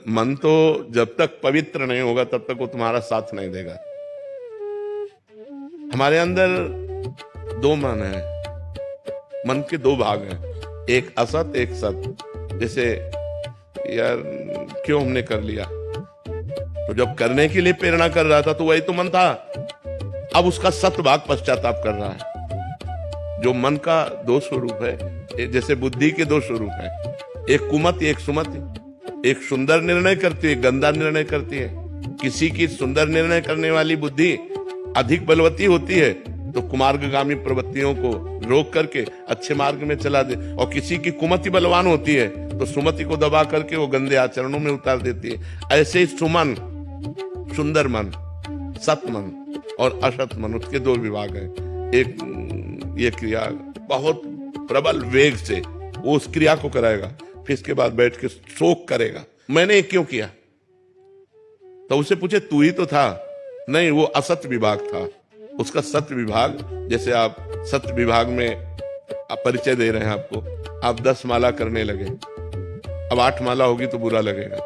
मन तो जब तक पवित्र नहीं होगा तब तक वो तुम्हारा साथ नहीं देगा। हमारे अंदर दो मन है, मन के दो भाग हैं, एक असत एक सत। जैसे यार क्यों हमने कर लिया, तो जब करने के लिए प्रेरणा कर रहा था तो वही तो मन था। अब उसका सत भाग पश्चाताप कर रहा है। जो मन का दो स्वरूप है, जैसे बुद्धि के दो स्वरूप है, एक कुमति एक सुमति। एक सुंदर निर्णय करती है, गंदा निर्णय करती है। किसी की सुंदर निर्णय करने वाली बुद्धि अधिक बलवती होती है तो कुमार्गगामी प्रवृत्तियों को रोक करके अच्छे मार्ग में चला दे, और किसी की कुमति बलवान होती है तो सुमति को दबा करके वो गंदे आचरणों में उतार देती है। ऐसे ही सुमन, सुंदर मन, सत मन और असत मन, उसके दो विभाग हैं। एक ये क्रिया बहुत प्रबल वेग से वो उस क्रिया को कराएगा, फिर इसके बाद बैठ के शोक करेगा, मैंने ये क्यों किया। तो उसे पूछे तू ही तो था, नहीं वो असत विभाग था। उसका सत्य विभाग, जैसे आप सत्य विभाग में आप परिचय दे रहे हैं आपको, आप 10 माला करने लगे, अब 8 माला होगी तो बुरा लगेगा।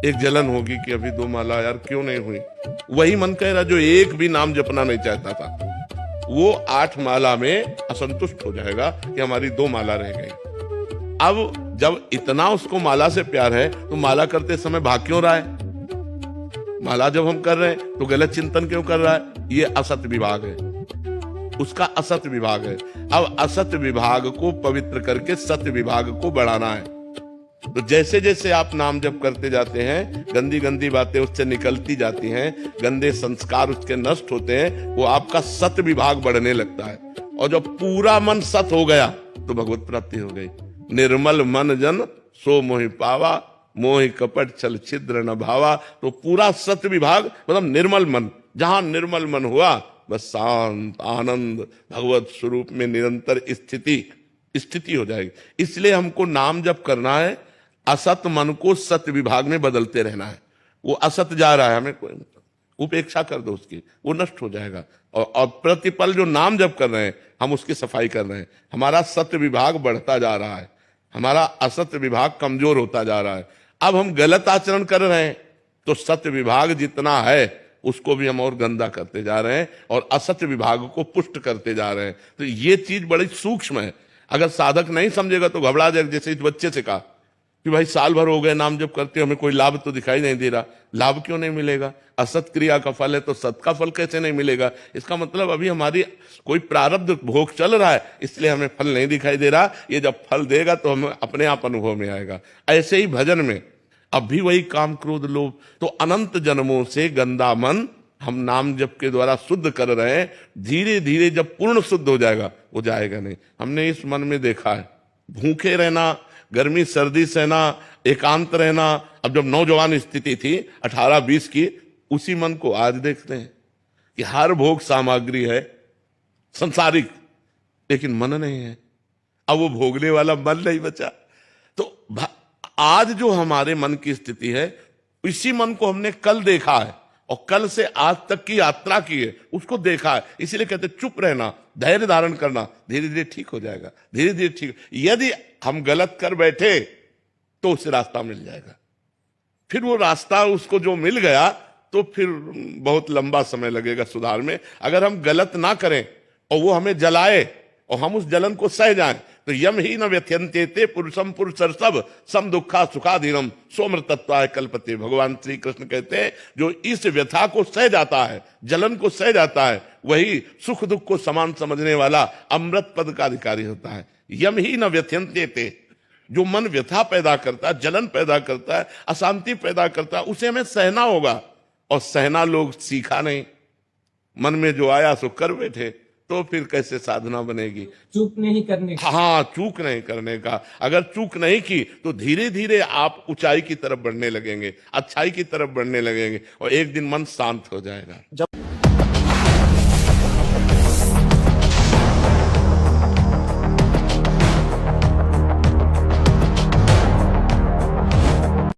एक जलन होगी कि अभी 2 माला यार क्यों नहीं हुई। वही मन कह रहा जो एक भी नाम जपना नहीं चाहता था, वो 8 माला में असंतुष्ट हो जाएगा कि हमारी 2 माला रह गई। अब जब इतना उसको माला से प्यार है तो माला करते समय भाग क्यों रहा है। माला जब हम कर रहे हैं तो गलत चिंतन क्यों कर रहा है। ये असत विभाग है, उसका असत विभाग है। अब असत विभाग को पवित्र करके सत्य विभाग को बढ़ाना है। तो जैसे जैसे आप नाम जप करते जाते हैं, गंदी गंदी बातें उससे निकलती जाती हैं, गंदे संस्कार उसके नष्ट होते हैं, वो आपका सत्य विभाग बढ़ने लगता है। और जब पूरा मन सत हो गया तो भगवत प्राप्ति हो गई। निर्मल मन जन सो मोहि पावा, मोहि कपट छल छिद्र न भावा। तो पूरा सत्य विभाग मतलब निर्मल मन, जहां निर्मल मन हुआ बस शांत आनंद भगवत स्वरूप में निरंतर स्थिति हो जाएगी। इसलिए हमको नाम जप करना है, असत मन को सत्य विभाग में बदलते रहना है। वो असत जा रहा है, हमें कोई उपेक्षा कर दो उसकी, वो नष्ट हो जाएगा। और प्रतिपल जो नाम जप कर रहे हैं हम उसकी सफाई कर रहे हैं। हमारा सत्य विभाग बढ़ता जा रहा है, हमारा असत्य विभाग कमजोर होता जा रहा है। अब हम गलत आचरण कर रहे हैं तो सत्य विभाग जितना है उसको भी हम और गंदा करते जा रहे हैं और असत्य विभाग को पुष्ट करते जा रहे हैं। तो ये चीज बड़ी सूक्ष्म है। अगर साधक नहीं समझेगा तो घबरा जाएगा। जैसे इस बच्चे से कहा कि भाई साल भर हो गए नाम जप करते हमें कोई लाभ तो दिखाई नहीं दे रहा। लाभ क्यों नहीं मिलेगा। असत क्रिया का फल है तो सत का फल कैसे नहीं मिलेगा। इसका मतलब अभी हमारी कोई प्रारब्ध भोग चल रहा है, इसलिए हमें फल नहीं दिखाई दे रहा। ये जब फल देगा तो हमें अपने आप अनुभव में आएगा। ऐसे ही भजन में अब भी वही काम क्रोध लोभ, तो अनंत जन्मों से गंदा मन हम नाम जप के द्वारा शुद्ध कर रहे हैं। धीरे धीरे जब पूर्ण शुद्ध हो जाएगा वो जाएगा नहीं। हमने इस मन में देखा है, भूखे रहना, गर्मी सर्दी सहना, एकांत रहना। अब जब नौजवान स्थिति थी 18-20 की, उसी मन को आज देखते हैं कि हर भोग सामग्री है संसारिक, लेकिन मन नहीं है। अब वो भोगने वाला मन नहीं बचा। तो आज जो हमारे मन की स्थिति है, इसी मन को हमने कल देखा है और कल से आज तक की यात्रा की है, उसको देखा है। इसीलिए कहते चुप रहना, धैर्य धारण करना, धीरे धीरे ठीक हो जाएगा। धीरे धीरे ठीक। यदि हम गलत कर बैठे तो उसे रास्ता मिल जाएगा। फिर वो रास्ता उसको जो मिल गया तो फिर बहुत लंबा समय लगेगा सुधार में। अगर हम गलत ना करें और वो हमें जलाए और हम उस जलन को सह जाएं तो यम ही न व्यथ्यन्ते ते पुरुषम पुरुषर्षभ सम दुखा सुखाधीनम सोमृतत्वाय कल्पते। भगवान श्री कृष्ण कहते हैं जो इस व्यथा को सह जाता है, जलन को सह जाता है, वही सुख दुख को समान समझने वाला अमृत पद का अधिकारी होता है। यम ही न व्यथ्यन्ते ते, जो मन व्यथा पैदा करता है, जलन पैदा करता है, अशांति पैदा करता है, उसे हमें सहना होगा। और सहना लोग सीखा नहीं, मन में जो आया सो कर बैठे, तो फिर कैसे साधना बनेगी। चूक नहीं करने का। हाँ, चूक नहीं करने का। अगर चूक नहीं की तो धीरे धीरे आप ऊंचाई की तरफ बढ़ने लगेंगे, अच्छाई की तरफ बढ़ने लगेंगे और एक दिन मन शांत हो जाएगा। जब